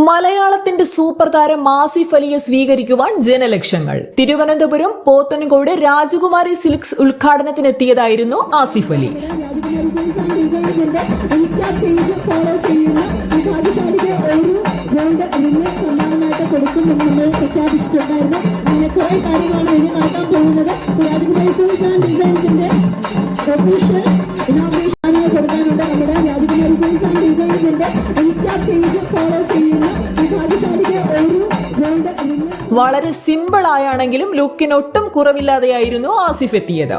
മലയാളത്തിന്റെ സൂപ്പർ താരം ആസിഫ് അലിയെ സ്വീകരിക്കുവാൻ ജനലക്ഷങ്ങൾ. തിരുവനന്തപുരം പോത്തൻകോട് രാജകുമാരി സിൽക്സ് ഉദ്ഘാടനത്തിനെത്തിയതായിരുന്നു ആസിഫ് അലി. വളരെ സിമ്പിൾ ആയാണെങ്കിലും ലുക്കിനൊട്ടും കുറവില്ലാതെയായിരുന്നു ആസിഫ് എത്തിയത്.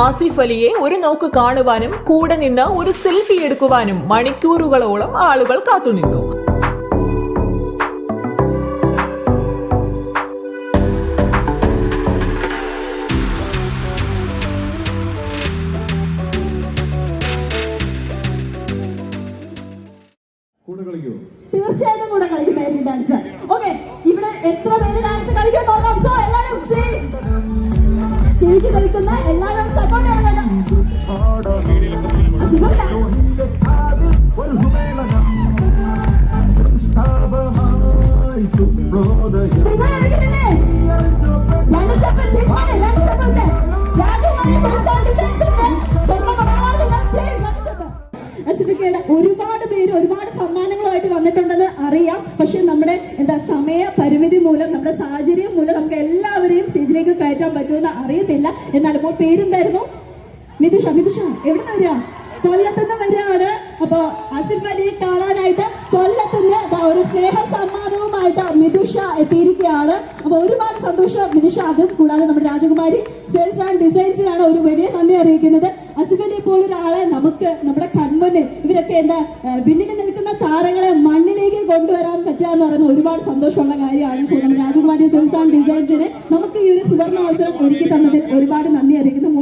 ആസിഫ് അലിയെ ഒരു നോക്ക് കാണുവാനും കൂടെ നിന്ന് ഒരു സെൽഫി എടുക്കുവാനും മണിക്കൂറുകളോളം ആളുകൾ കാത്തുനിന്നു. തീർച്ചയായിട്ടും കൂടെ കളിക്കും ഡാൻസ്. ഓക്കെ, ഇവിടെ എത്ര പേര് ഡാൻസ് കളിക്കാൻ നോക്കാം. സോ എല്ലാവരും പ്ലീസ് ചേച്ചി കളിക്കുന്ന എല്ലാവരും സപ്പോർട്ട് ചെയ്യണം. ഒരുപാട് പേര് ഒരുപാട് സമ്മാനങ്ങളുമായിട്ട് വന്നിട്ടുണ്ടെന്ന് അറിയാം. പക്ഷെ നമ്മുടെ സമയ പരിമിതി മൂലം, നമ്മുടെ സാഹചര്യം മൂലം നമുക്ക് എല്ലാവരെയും സ്റ്റേജിലേക്ക് കയറ്റാൻ പറ്റുമെന്ന് അറിയത്തില്ല. എന്നാൽ ഇപ്പോൾ പേരെന്തായിരുന്നു? മിതുഷ. മിതുഷ എവിടെ നിന്ന് വരിക? കൊല്ലത്തുനിന്ന് വരികയാണ്. അപ്പൊ ആസിഫ് അലിയെ കാണാനായിട്ട് കൊല്ലത്തുനിന്ന് ഒരു സ്നേഹ സമ്മാനവുമായിട്ട് മിതുഷ എത്തിയിരിക്കുകയാണ്. അപ്പൊ ഒരുപാട് സന്തോഷം മിതുഷ. അതും കൂടാതെ നമ്മുടെ രാജകുമാരി സെയിൽസ് ആൻഡ് ഡിസൈൻസിനാണ് ഒരു വലിയ നന്ദി അറിയിക്കുന്നത്. ആസിഫ് അലി ഇപ്പോൾ ഒരാളെ നമുക്ക് നമ്മുടെ കൺമുന്നിൽ ഇവരൊക്കെ പിന്നിൽ നിൽക്കുന്ന താരങ്ങളെ മണ്ണിലേക്ക് കൊണ്ടുവരാൻ പറ്റുക എന്ന് പറയുന്നത് ഒരുപാട് സന്തോഷമുള്ള കാര്യമാണ്. സോ നമ്മുടെ രാജകുമാരി സെയിൽസ് ആൻഡ് ഡിസൈൻസിന് നമുക്ക് ഈ ഒരു സുവർണ്ണ അവസരം ഒരുക്കി തന്നതിൽ ഒരുപാട് നന്ദി അറിയിക്കുന്നു.